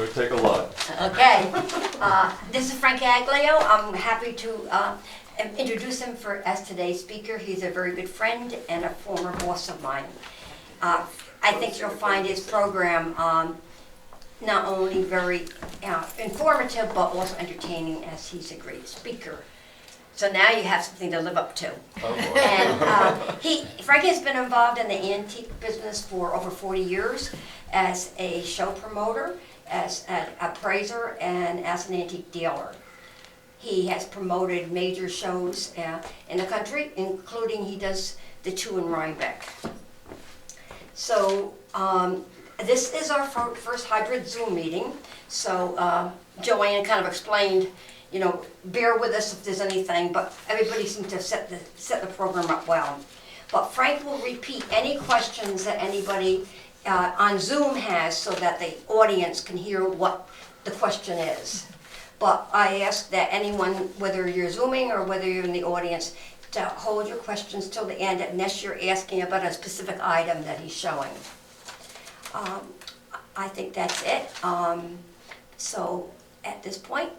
It'll take a lot. Okay. This is Frank Gaglio. I'm happy to introduce him as today's speaker. He's a very good friend and a former boss of mine. I think you'll find his program not only very informative, but also entertaining, as he's a great speaker. So now you have something to live up to. Oh, boy. And Frank has been involved in the antique business for over 40 years as a show promoter, as an appraiser, and as an antique dealer. He has promoted major shows in the country, including he does the two in Rhinebeck. So this is our first hybrid Zoom meeting. So Joanne kind of explained, you know, bear with us if there's anything, but everybody seems to have set the program up well. But Frank will repeat any questions that anybody on Zoom has so that the audience can hear what the question is. But I ask that anyone, whether you're Zooming or whether you're in the audience, to hold your questions till the end unless you're asking about a specific item that he's showing. I think that's it. So at this point,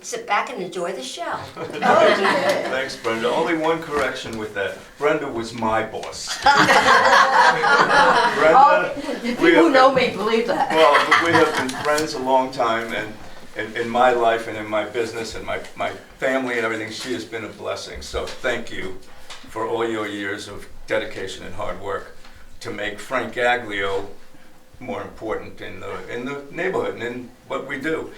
sit back and enjoy the show. Thanks, Brenda. Only one correction with that. Brenda was my boss. Brenda, People who know me believe that. well, we have been friends a long time, and in my life and in my business and my family and everything, she has been a blessing. So thank you for all your years of dedication and hard work to make Frank Gaglio more important in the neighborhood and in what we do.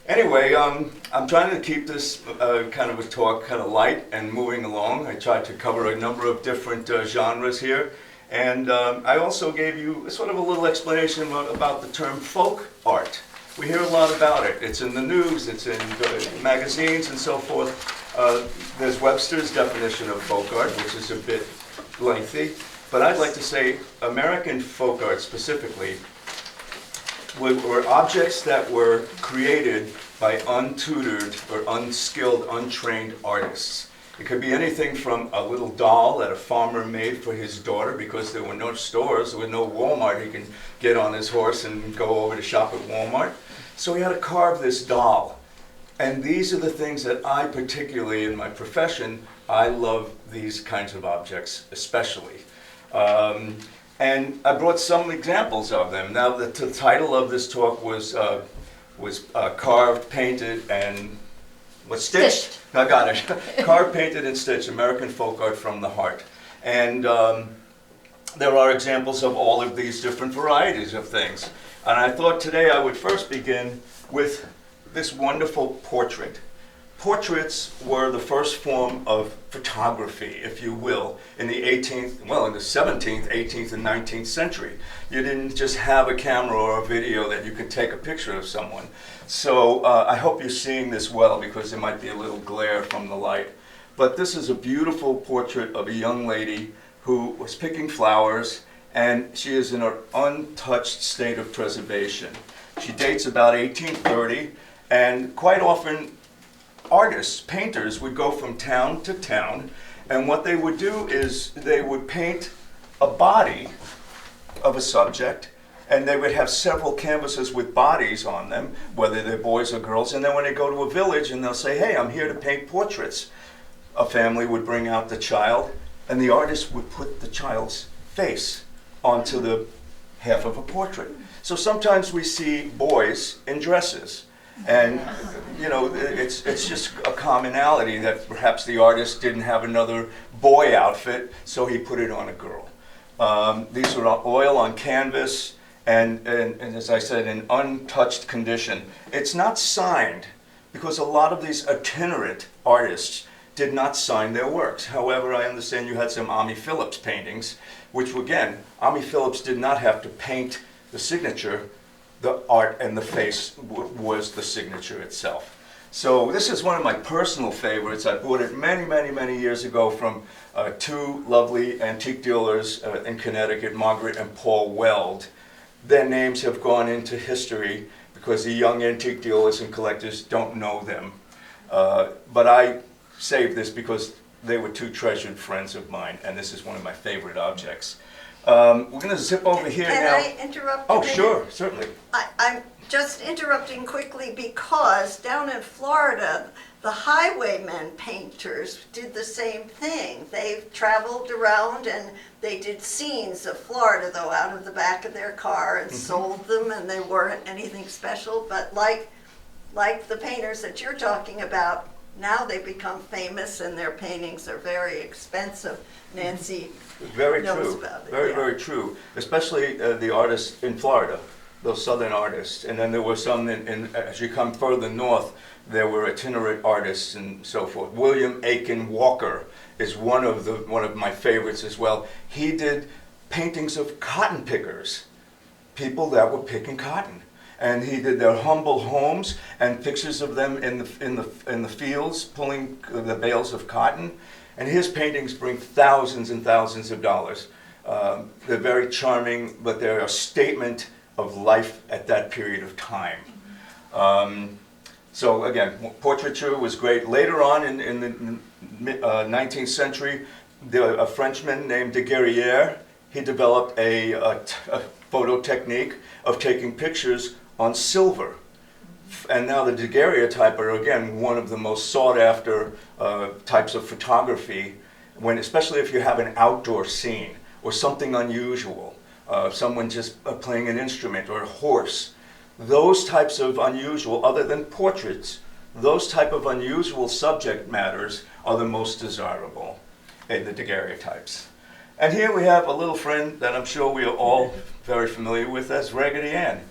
Anyway, I'm trying to keep this kind of a talk kind of light and moving along. I tried to cover a number of different genres here. And I also gave you sort of a little explanation about the term folk art. We hear a lot about it. It's in the news, it's in magazines and so forth. There's Webster's definition of folk art, which is a bit lengthy. But I'd like to say American folk art specifically were objects that were created by untutored or unskilled, untrained artists. It could be anything from a little doll that a farmer made for his daughter because there were no stores, there was no Walmart. He can get on his horse and go over to shop at Walmart. So he had to carve this doll. And these are the things that I particularly, in my profession, I love these kinds of objects especially. And I brought some examples of them. Now, the title of this talk was carved, painted, and stitched. I got it. Carved, painted, and stitched, American folk art from the heart. And there are examples of all of these different varieties of things. And I thought today I would first begin with this wonderful portrait. Portraits were the first form of photography, if you will, in the 17th, 18th, and 19th century. You didn't just have a camera or a video that you could take a picture of someone. So I hope you're seeing this well because there might be a little glare from the light. But this is a beautiful portrait of a young lady who was picking flowers, and she is in an untouched state of preservation. She dates about 1830, and quite often artists, painters, would go from town to town, and what they would do is they would paint a body of a subject, and they would have several canvases with bodies on them, whether they're boys or girls, and then when they go to a village and they'll say, hey, I'm here to paint portraits. A family would bring out the child, and the artist would put the child's face onto the half of a portrait. So sometimes we see boys in dresses. And, you know, it's just a commonality that perhaps the artist didn't have another boy outfit, so he put it on a girl. These are oil on canvas, and as I said, in untouched condition. It's not signed, because a lot of these itinerant artists did not sign their works. However, I understand you had some Ammi Phillips paintings, which, again, Ammi Phillips did not have to paint the signature. The art and the face was the signature itself. So this is one of my personal favorites. I bought it many, many, many years ago from two lovely antique dealers in Connecticut, Margaret and Paul Weld. Their names have gone into history because the young antique dealers and collectors don't know them. But I saved this because they were two treasured friends of mine, and this is one of my favorite objects. We're going to zip over here now. Can I interrupt? Oh, sure, certainly. I'm just interrupting quickly because down in Florida, the highwaymen painters did the same thing. They traveled around and they did scenes of Florida, though, out of the back of their car and sold them, and they weren't anything special. But like the painters that you're talking about, now they become famous and their paintings are very expensive. Nancy Very knows true. about it. Very, yeah. very true. Especially the artists in Florida, those southern artists. And then there were some as you come further north, there were itinerant artists and so forth. William Aiken Walker is one of my favorites as well. He did paintings of cotton pickers, people that were picking cotton. And he did their humble homes and pictures of them in the fields pulling the bales of cotton. And his paintings bring thousands and thousands of dollars. They're very charming, but they're a statement of life at that period of time. So again, portraiture was great. Later on in the 19th century, a Frenchman named Daguerre, he developed a photo technique of taking pictures on silver. And now the daguerreotype are, again, one of the most sought after types of photography, especially if you have an outdoor scene or something unusual, someone just playing an instrument or a horse. Those types of unusual, other than portraits, those type of unusual subject matters are the most desirable in the daguerreotypes. And here we have a little friend that I'm sure we are all very familiar with as Raggedy Ann.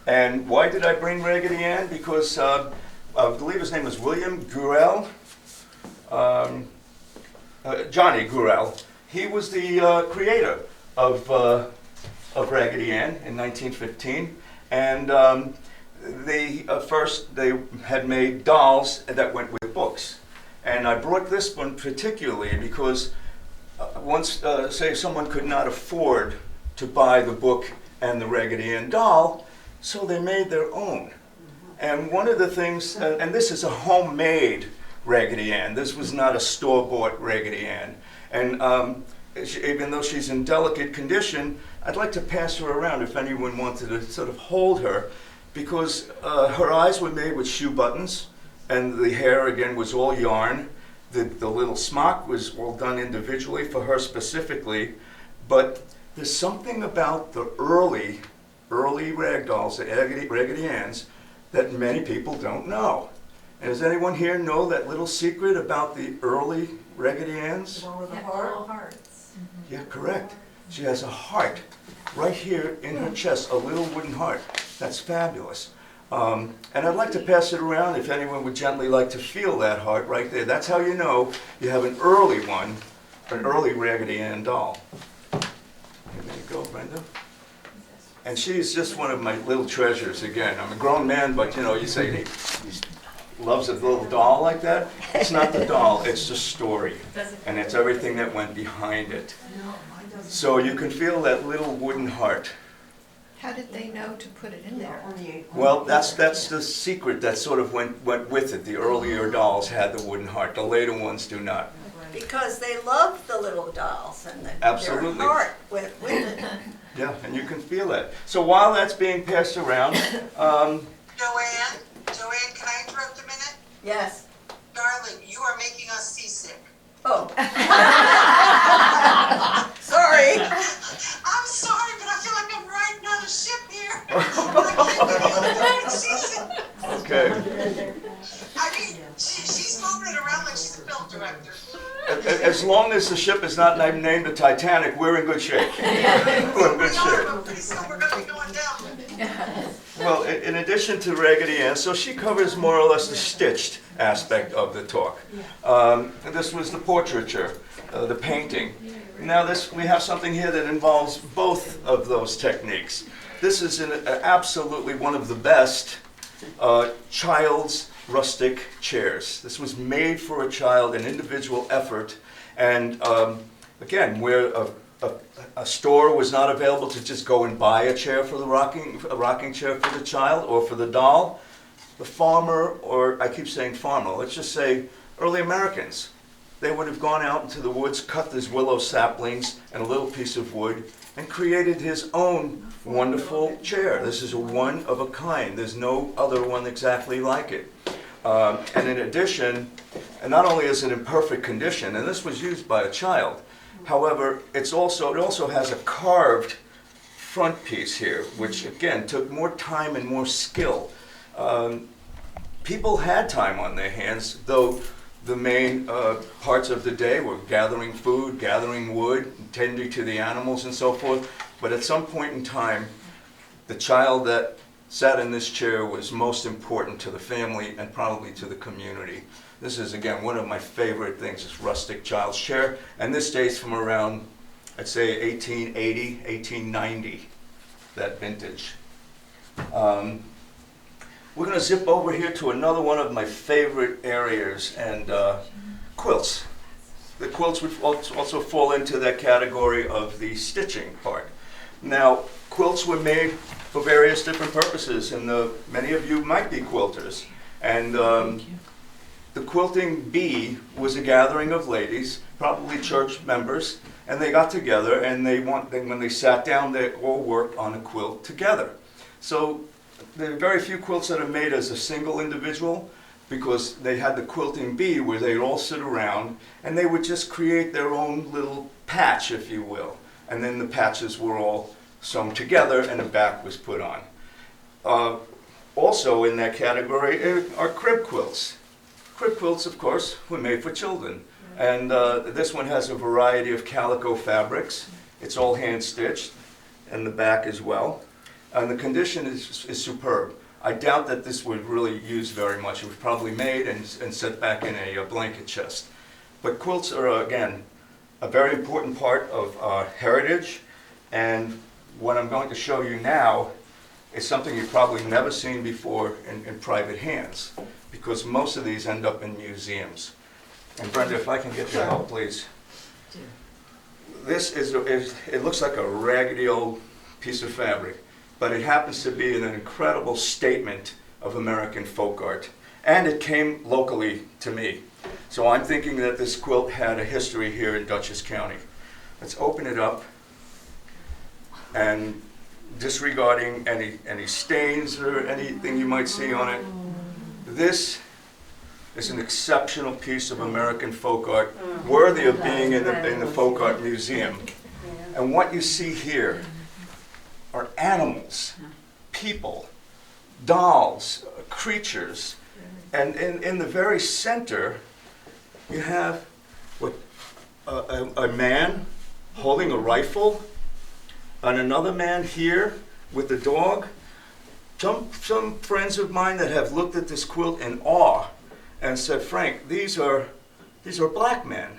And why did I bring Raggedy Ann? Because I believe his name was William Gurrell, Johnny Gurrell. He was the creator of Raggedy Ann in 1915. And they had made dolls that went with books. And I brought this one particularly because once, say, someone could not afford to buy the book and the Raggedy Ann doll, so they made their own. And one of the things, and this is a homemade Raggedy Ann. This was not a store-bought Raggedy Ann. And even though she's in delicate condition, I'd like to pass her around if anyone wanted to sort of hold her, because her eyes were made with shoe buttons, and the hair, again, was all yarn. The little smock was all done individually for her specifically, but there's something about the early rag dolls, the Raggedy Anns, that many people don't know. And does anyone here know that little secret about the early Raggedy Anns? Little hearts. Yeah, correct. She has a heart right here in her chest, a little wooden heart. That's fabulous. And I'd like to pass it around if anyone would gently like to feel that heart right there. That's how you know you have an early one, an early Raggedy Ann doll. There you go, Brenda. And she's just one of my little treasures again. I'm a grown man, but you know, you say he loves a little doll like that. It's not the doll, it's the story. And it's everything that went behind it. So you can feel that little wooden heart. How did they know to put it in there? Well, that's the secret that sort of went with it. The earlier dolls had the wooden heart. The later ones do not. Because they loved the little dolls and Absolutely. their heart went with it. Yeah, and you can feel that. So while that's being passed around, Joanne, can I interrupt a minute? Yes. Darling, you are making us seasick. Oh. Sorry. I'm sorry, but I feel like I'm riding on a ship here. I can't seasick. okay. I mean, she's moving it around like she's a film director. As long as the ship is not named the Titanic, we're in good shape. We're in good We are, shape. but pretty soon we're going to be going down. Well, in addition to Raggedy Ann, so she covers more or less the stitched aspect of the talk. This was the portraiture, the painting. Now we have something here that involves both of those techniques. This is absolutely one of the best child's rustic chairs. This was made for a child, an individual effort, and again, where a store was not available to just go and buy a chair for a rocking chair for the child or for the doll, the farmer, or I keep saying farmer, let's just say early Americans, they would have gone out into the woods, cut these willow saplings and a little piece of wood, and created his own wonderful chair. This is a one of a kind. There's no other one exactly like it. And in addition, and not only is it in perfect condition, and this was used by a child, however, it also has a carved front piece here, which again took more time and more skill. People had time on their hands, though the main parts of the day were gathering food, gathering wood, tending to the animals and so forth. But at some point in time, the child that sat in this chair was most important to the family and probably to the community. This is, again, one of my favorite things, this rustic child's chair. And this dates from around, I'd say, 1880, 1890, that vintage. We're going to zip over here to another one of my favorite areas, and quilts. The quilts would also fall into that category of the stitching part. Now, quilts were made for various different purposes, and many of you might be quilters. And the quilting bee was a gathering of ladies, probably church members, and they got together, and when they sat down, they all worked on a quilt together. So there are very few quilts that are made as a single individual, because they had the quilting bee where they'd all sit around and they would just create their own little patch, if you will. And then the patches were all sewn together and a back was put on. Also in that category are crib quilts. Crib quilts, of course, were made for children. And this one has a variety of calico fabrics. It's all hand stitched, and the back as well. And the condition is superb. I doubt that this would really use very much. It was probably made and set back in a blanket chest. But quilts are, again, a very important part of our heritage. And what I'm going to show you now is something you've probably never seen before in private hands, because most of these end up in museums. And Brenda, if I can get your help, please. This it looks like a raggedy old piece of fabric, but it happens to be an incredible statement of American folk art. And it came locally to me. So I'm thinking that this quilt had a history here in Dutchess County. Let's open it up, and disregarding any stains or anything you might see on it, this is an exceptional piece of American folk art, worthy of being in the Folk Art Museum. And what you see here are animals, people, dolls, creatures. And in the very center, you have a man holding a rifle, and another man here with a dog. Some friends of mine that have looked at this quilt in awe and said, Frank, these are black men.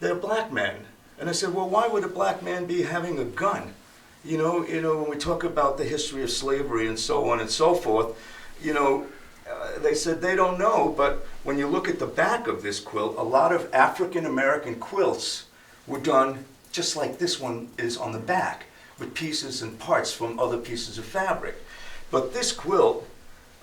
They're black men. And I said, well, why would a black man be having a gun? You know, when we talk about the history of slavery and so on and so forth, they said they don't know, but when you look at the back of this quilt, a lot of African American quilts were done just like this one is on the back, with pieces and parts from other pieces of fabric. But this quilt,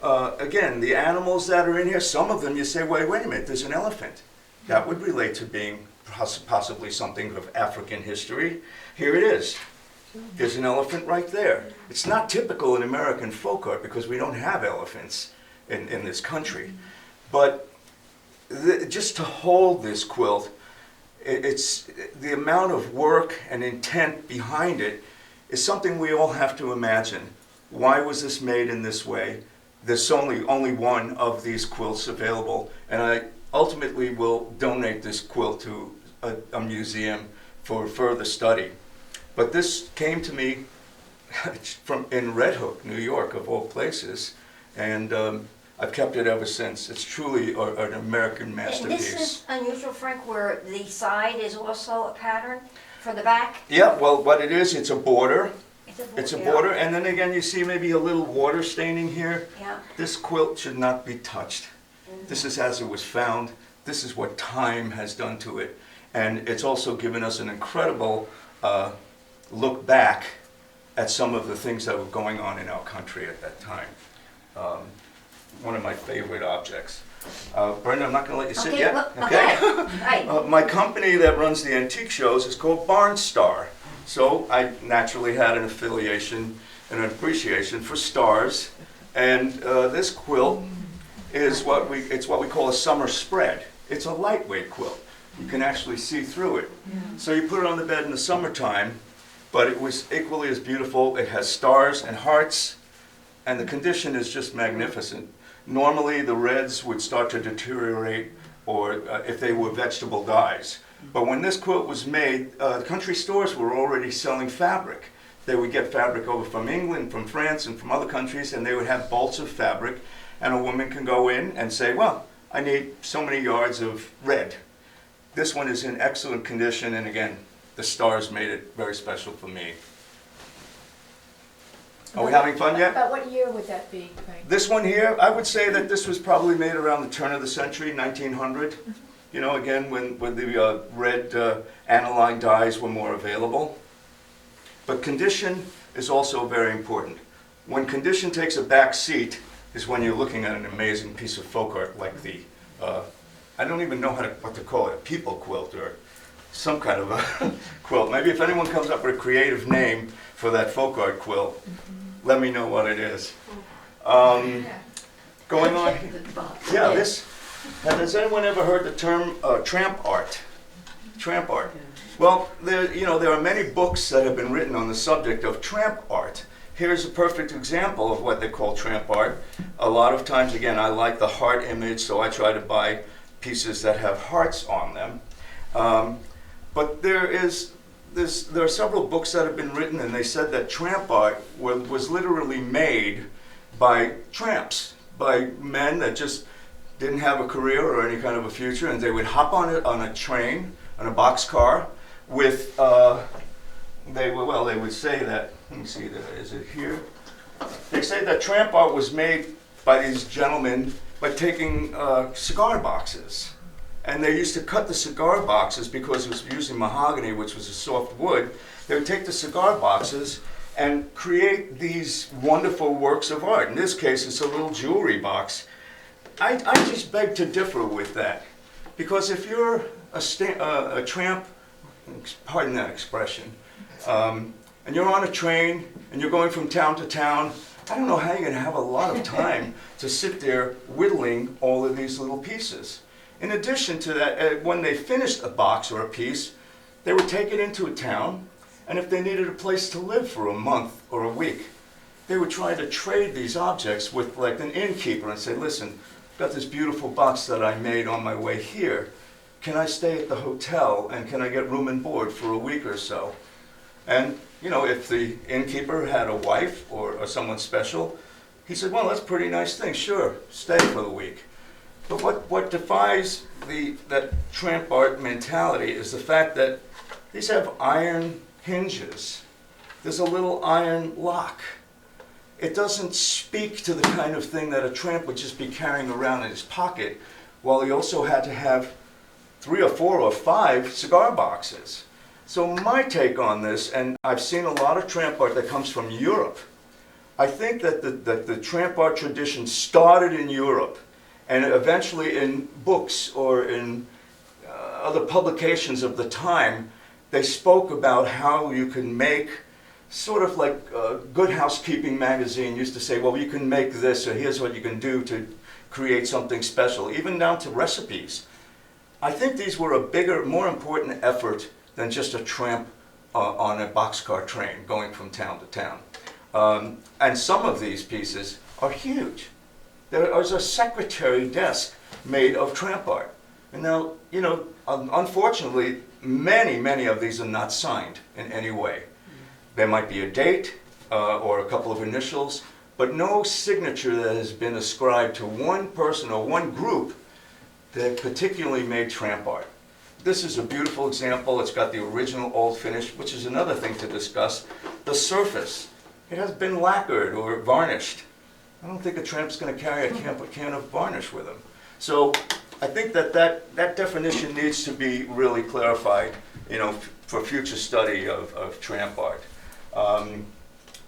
again, the animals that are in here, some of them you say, wait a minute, there's an elephant. That would relate to being possibly something of African history. Here it is. There's an elephant right there. It's not typical in American folk art because we don't have elephants in this country. But just to hold this quilt, it's the amount of work and intent behind it is something we all have to imagine. Why was this made in this way? There's only one of these quilts available, and I ultimately will donate this quilt to a museum for further study. But this came to me in Red Hook, New York, of all places, and I've kept it ever since. It's truly an American masterpiece. And this is unusual, Frank, where the side is also a pattern for the back? Yeah, well, what it is, it's a border. It's a yeah. border, and then again, you see maybe a little water staining here. Yeah. This quilt should not be touched. This is as it was found. This is what time has done to it. And it's also given us an incredible look back at some of the things that were going on in our country at that time. one of my favorite objects. Brenda, I'm not going to let you sit Okay, yet. well, okay, right. My company that runs the antique shows is called Barnstar. So I naturally had an affiliation and an appreciation for stars. And this quilt is what we call a summer spread. It's a lightweight quilt. You can actually see through it. So you put it on the bed in the summertime, but it was equally as beautiful. It has stars and hearts, and the condition is just magnificent. Normally the reds would start to deteriorate, or if they were vegetable dyes. But when this quilt was made, the country stores were already selling fabric. They would get fabric over from England, from France, and from other countries, and they would have bolts of fabric, and a woman can go in and say, well, I need so many yards of red. This one is in excellent condition, and again, the stars made it very special for me. Are we having fun yet? About what year would that be, Frank? This one here, I would say that this was probably made around the turn of the century, 1900. You know, again, when the red aniline dyes were more available. But condition is also very important. When condition takes a back seat is when you're looking at an amazing piece of folk art like the, I don't even know what to call it, a people quilt or some kind of a quilt. Maybe if anyone comes up with a creative name for that folk art quilt, let me know what it is. Going on, yeah, this, has anyone ever heard the term tramp art? Tramp art. Well, there are many books that have been written on the subject of tramp art. Here's a perfect example of what they call tramp art. A lot of times, again, I like the heart image, so I try to buy pieces that have hearts on them. But there are several books that have been written, and they said that tramp art was literally made by tramps, by men that just didn't have a career or any kind of a future, and they would hop on a train, on a boxcar, with, they would say that, let me see, is it here? They say that tramp art was made by these gentlemen by taking cigar boxes. And they used to cut the cigar boxes because it was using mahogany, which was a soft wood. They would take the cigar boxes and create these wonderful works of art. In this case, it's a little jewelry box. I just beg to differ with that. Because if you're a tramp, pardon that expression, and you're on a train and you're going from town to town, I don't know how you're going to have a lot of time to sit there whittling all of these little pieces. In addition to that, when they finished a box or a piece, they would take it into a town, and if they needed a place to live for a month or a week, they would try to trade these objects with like an innkeeper and say, listen, I've got this beautiful box that I made on my way here. Can I stay at the hotel and can I get room and board for a week or so? And, you know, if the innkeeper had a wife or someone special, he said, well, that's a pretty nice thing. Sure, stay for the week. But what defies that tramp art mentality is the fact that these have iron hinges. There's a little iron lock. It doesn't speak to the kind of thing that a tramp would just be carrying around in his pocket, while he also had to have 3 or 4 or 5 cigar boxes. So my take on this, and I've seen a lot of tramp art that comes from Europe. I think that the tramp art tradition started in Europe, and eventually in books or in other publications of the time, they spoke about how you can make, sort of like Good Housekeeping magazine used to say, well, you can make this, or here's what you can do to create something special, even down to recipes. I think these were a bigger, more important effort than just a tramp on a boxcar train going from town to town. And some of these pieces are huge. There is a secretary desk made of tramp art. And now, you know, unfortunately, many of these are not signed in any way. There might be a date or a couple of initials, but no signature that has been ascribed to one person or one group that particularly made tramp art. This is a beautiful example. It's got the original old finish, which is another thing to discuss. The surface, it has been lacquered or varnished. I don't think a tramp's going to carry a can of varnish with him. So I think that definition needs to be really clarified, you know, for future study of tramp art.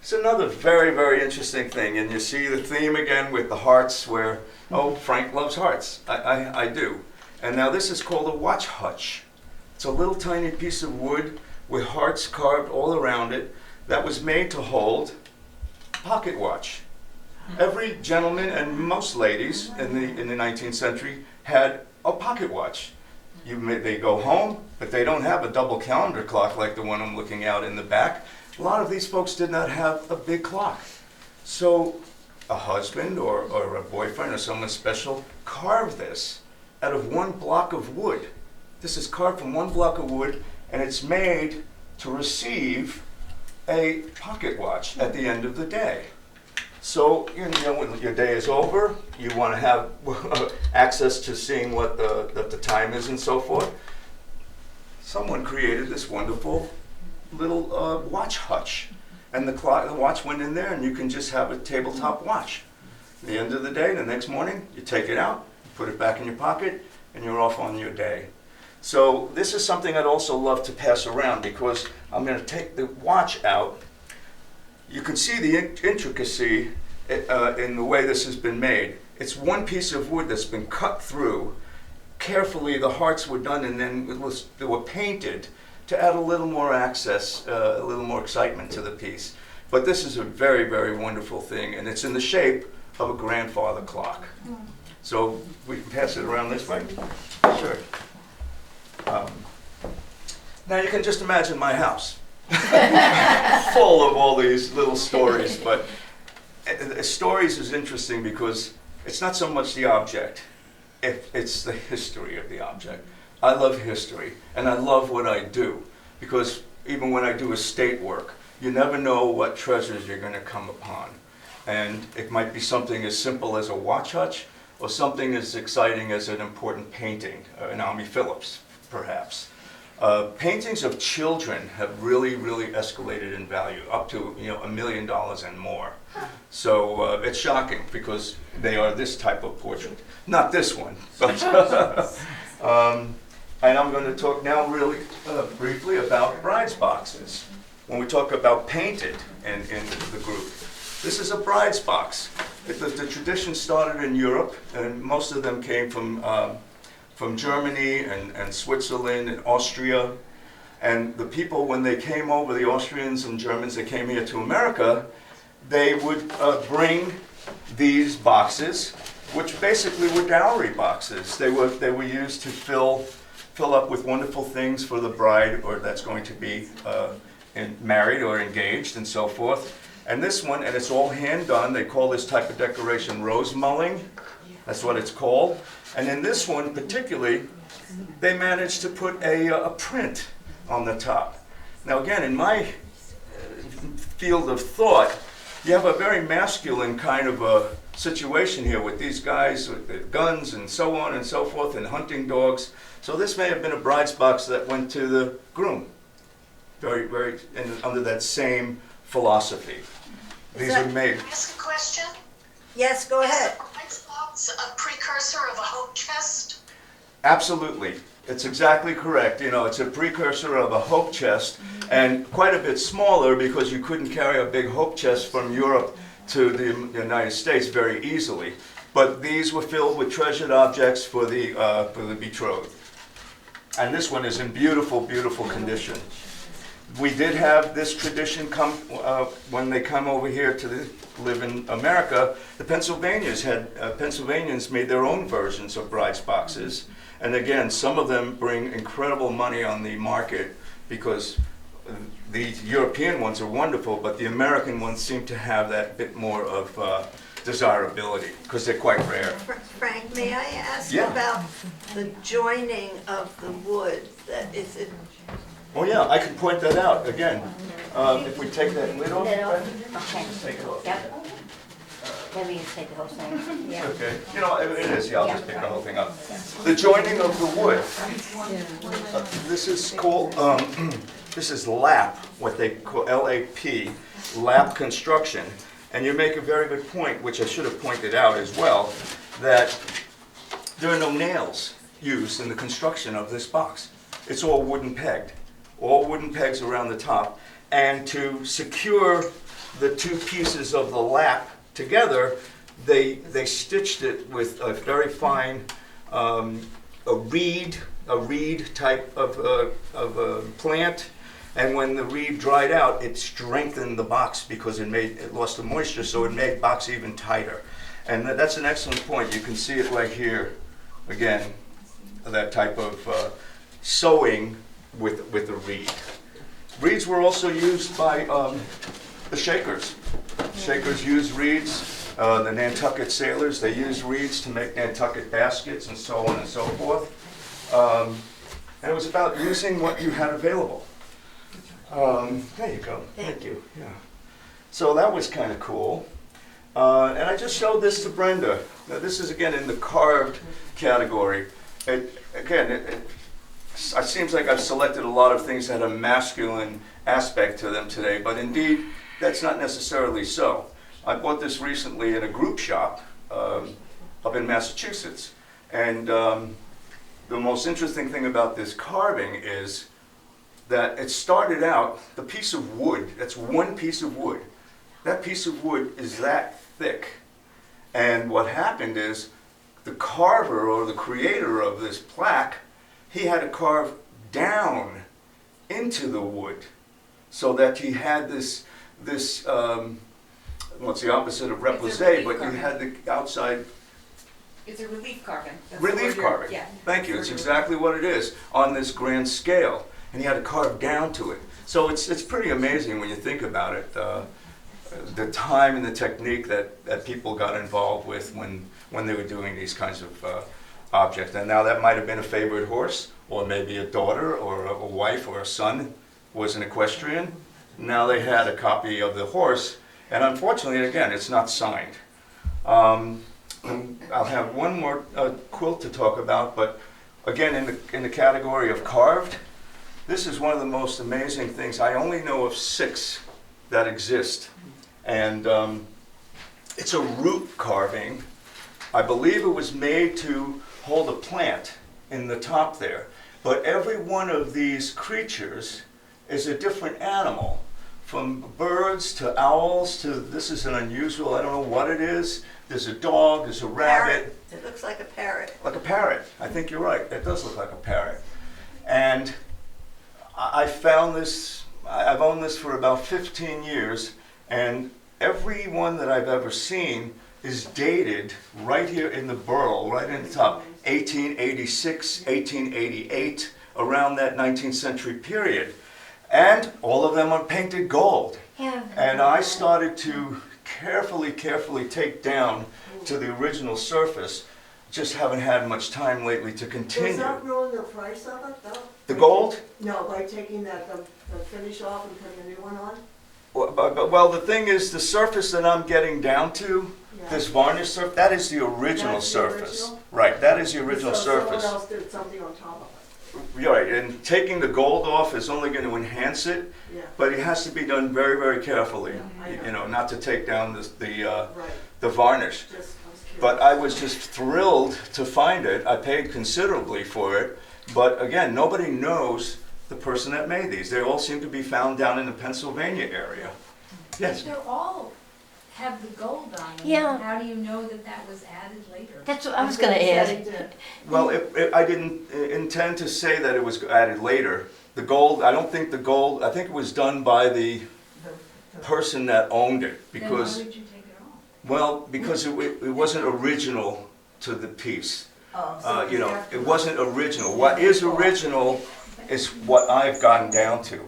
It's another very, very interesting thing, and you see the theme again with the hearts where, oh, Frank loves hearts. I do. And now this is called a watch hutch. It's a little tiny piece of wood with hearts carved all around it that was made to hold a pocket watch. Every gentleman and most ladies in the 19th century had a pocket watch. They go home, but they don't have a double calendar clock like the one I'm looking out in the back. A lot of these folks did not have a big clock. So a husband or a boyfriend or someone special carved this out of one block of wood. This is carved from one block of wood, and it's made to receive a pocket watch at the end of the day. So, you know, when your day is over, you want to have access to seeing what the time is and so forth. Someone created this wonderful little watch hutch. And the watch went in there, and you can just have a tabletop watch. At the end of the day, the next morning, you take it out, put it back in your pocket, and you're off on your day. So this is something I'd also love to pass around, because I'm going to take the watch out. You can see the intricacy in the way this has been made. It's one piece of wood that's been cut through. Carefully, the hearts were done, and then they were painted to add a little more access, a little more excitement to the piece. But this is a very, very wonderful thing, and it's in the shape of a grandfather clock. So we can pass it around this way? Sure. Now you can just imagine my house. Full of all these little stories, but stories is interesting because it's not so much the object, it's the history of the object. I love history, and I love what I do, because even when I do estate work, you never know what treasures you're going to come upon. And it might be something as simple as a watch hutch, or something as exciting as an important painting, an Army Phillips, perhaps. Paintings of children have really, really escalated in value, up to $1 million and more. So it's shocking because they are this type of portrait. Not this one, but and I'm going to talk now really briefly about bride's boxes. When we talk about painted in the group, this is a bride's box. The tradition started in Europe, and most of them came from Germany and Switzerland and Austria. And the people, when they came over, the Austrians and Germans that came here to America, they would bring these boxes, which basically were dowry boxes. They were used to fill up with wonderful things for the bride, or that's going to be married or engaged and so forth. And this one, and it's all hand done, they call this type of decoration rose mulling. That's what it's called. And in this one particularly, they managed to put a print on the top. Now again, in my field of thought, you have a very masculine kind of a situation here with these guys with the guns and so on and so forth, and hunting dogs. So this may have been a bride's box that went to the groom, very, very, under that same philosophy. These are made. Can I ask a question? Yes, go ahead. Is a bride's box a precursor of a hope chest? Absolutely. It's exactly correct. It's a precursor of a hope chest, and quite a bit smaller because you couldn't carry a big hope chest from Europe to the United States very easily. But these were filled with treasured objects for the betrothed. And this one is in beautiful, beautiful condition. We did have this tradition come when they come over here to live in America. The Pennsylvanians made their own versions of bride's boxes. And again, some of them bring incredible money on the market because the European ones are wonderful, but the American ones seem to have that bit more of desirability because they're quite rare. Frank, may I ask Yeah. about the joining of the wood? That is it. Oh yeah, I can point that out again. If we take that lid off, Lid off? Brenda? Okay. Take it off. Yep. Maybe you take the whole thing. Yeah. Okay, it is, yeah, I'll just pick the whole thing up. The joining of the wood. This is called, this is lap, what they call L-A-P, lap construction. And you make a very good point, which I should have pointed out as well, that there are no nails used in the construction of this box. It's all wooden pegged, all wooden pegs around the top. And to secure the two pieces of the lap together, they stitched it with a very fine a reed type of a plant, and when the reed dried out, it strengthened the box because it lost the moisture, so it made box even tighter. And that's an excellent point. You can see it right here, again, that type of sewing with the reed. Reeds were also used by the Shakers. Shakers used reeds. The Nantucket sailors, they used reeds to make Nantucket baskets and so on and so forth. And it was about using what you had available. There you go. Thank you. Yeah. So that was kind of cool. And I just showed this to Brenda. Now, this is again in the carved category. It seems like I've selected a lot of things that have a masculine aspect to them today, but indeed, that's not necessarily so. I bought this recently in a group shop up in Massachusetts. And the most interesting thing about this carving is that it started out, the piece of wood, that's one piece of wood. That piece of wood is that thick. And what happened is the carver or the creator of this plaque, he had to carve down into the wood so that he had this well, it's the opposite of replique, but you had the outside. It's a relief carving. That's Relief the word carving. Yeah. Thank you. It's exactly what it is on this grand scale, and he had to carve down to it. So it's pretty amazing when you think about it. The time and the technique that people got involved with when they were doing these kinds of objects. And now that might have been a favorite horse, or maybe a daughter, or a wife, or a son was an equestrian. Now they had a copy of the horse, and unfortunately, again, it's not signed. I'll have one more quilt to talk about, but again, in the category of carved, this is one of the most amazing things. I only know of 6 that exist, and it's a root carving. I believe it was made to hold a plant in the top there, but every one of these creatures is a different animal. From birds to owls to, this is an unusual, I don't know what it is. There's a dog, there's a rabbit. It looks like a parrot. Like a parrot. I think you're right. It does look like a parrot. And I found this, I've owned this for about 15 years, and every one that I've ever seen is dated right here in the burl, right in the top, 1886, 1888, around that 19th century period. And all of them are painted gold. Yeah. And I started to carefully take down to the original surface. Just haven't had much time lately to continue. Does that ruin the price of it, though? The gold? No, by taking the finish off and putting a new one on? Well, the thing is, the surface that I'm getting down to, Yeah. this varnish surface, that is the original That's the surface. original? Right, that is the original So surface. someone else did something on top of it? You're right, and taking the gold off is only going to enhance it, Yeah. but it has to be done very, very carefully. Yeah, I know. You know, not to take down Right, the varnish. just, I was curious. But I was just thrilled to find it. I paid considerably for it, but again, nobody knows the person that made these. They all seem to be found down in the Pennsylvania area. Yes. They're all have the gold on them. Yeah. How do you know that that was added later? That's what I was gonna ask. Well, I didn't intend to say that it was added later. The gold, I don't think the gold, I think it was done by the person that owned it, Then why because, would you take it off? well, because it wasn't original to the piece. Oh, You know, it wasn't original. What is original is what I've gotten down to,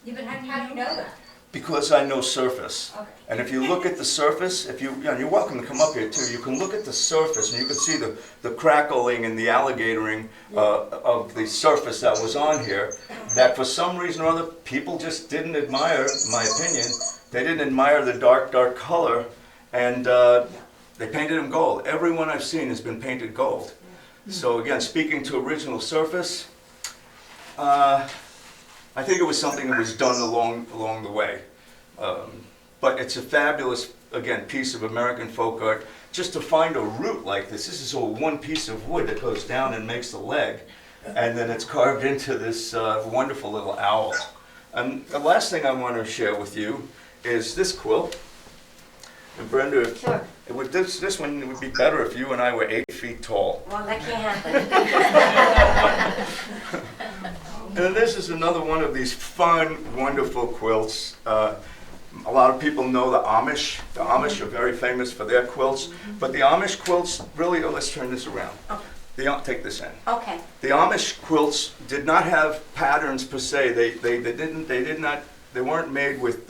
Yeah, but how do you know that? because I know surface. Okay. And if you look at the surface, you're welcome to come up here too, you can look at the surface and you can see the crackling and the alligatoring of the surface that was on here, that for some reason or other, people just didn't admire, in my opinion. They didn't admire the dark color, and they painted them gold. Every one I've seen has been painted gold. So again, speaking to original surface, I think it was something that was done along the way. But it's a fabulous, again, piece of American folk art. Just to find a root like this is all one piece of wood that goes down and makes the leg. And then it's carved into this wonderful little owl. And the last thing I want to share with you is this quilt. And Brenda, Sure. this one would be better if you and I were 8 feet tall. Well, that can't happen. And then this is another one of these fun, wonderful quilts. A lot of people know the Amish. The Amish are very famous for their quilts, but the Amish quilts really, let's turn this around. Take this in. Okay. The Amish quilts did not have patterns per se. They weren't made with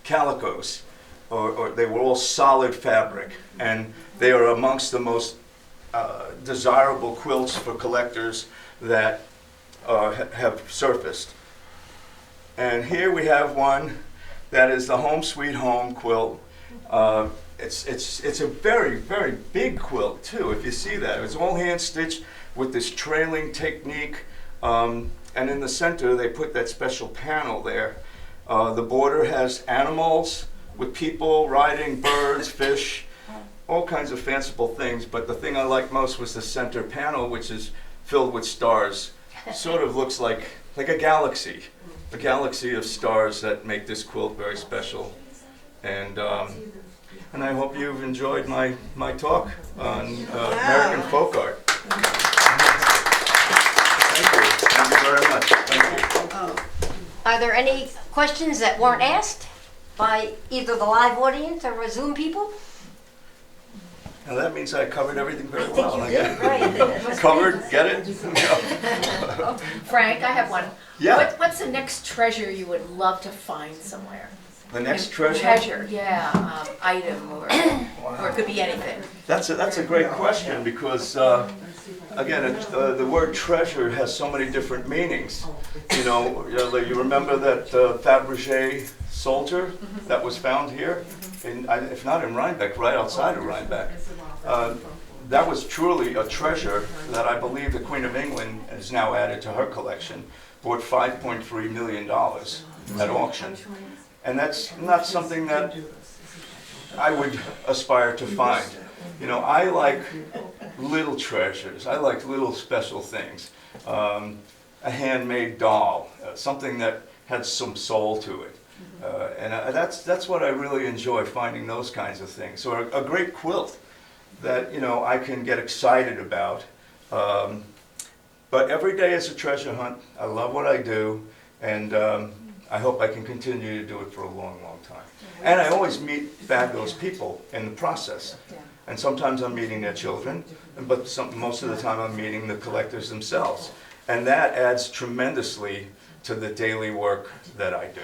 calicos, or they were all solid fabric, and they are amongst the most desirable quilts for collectors that have surfaced. And here we have one that is the Home Sweet Home quilt. It's a very, very big quilt too, if you see that. It's all hand stitched with this trailing technique, and in the center they put that special panel there. The border has animals with people riding, birds, fish, all kinds of fanciful things, but the thing I liked most was the center panel, which is filled with stars. Sort of looks like a galaxy of stars that make this quilt very special. And I hope you've enjoyed my talk on American folk art. Thank you very much. Thank you. Are there any questions that weren't asked by either the live audience or Zoom people? Now that means I covered everything very I think well. you did, right. Covered, get it? Frank, I have one. Yeah. What's the next treasure you would love to find somewhere? The next treasure? Treasure, yeah, item, or it could be anything. That's a great question because, again, the word treasure has so many different meanings. You remember that Fabergé soldier that was found here, if not in Rhinebeck, right outside of Rhinebeck. That was truly a treasure that I believe the Queen of England has now added to her collection, worth $5.3 million at auction. And that's not something that I would aspire to find. I like little treasures. I like little special things. A handmade doll, something that had some soul to it. And that's what I really enjoy, finding those kinds of things. Or a great quilt that I can get excited about. But every day is a treasure hunt. I love what I do, and I hope I can continue to do it for a long, long time. And I always meet fabulous people in the process. And sometimes I'm meeting their children, but most of the time I'm meeting the collectors themselves. And that adds tremendously to the daily work that I do.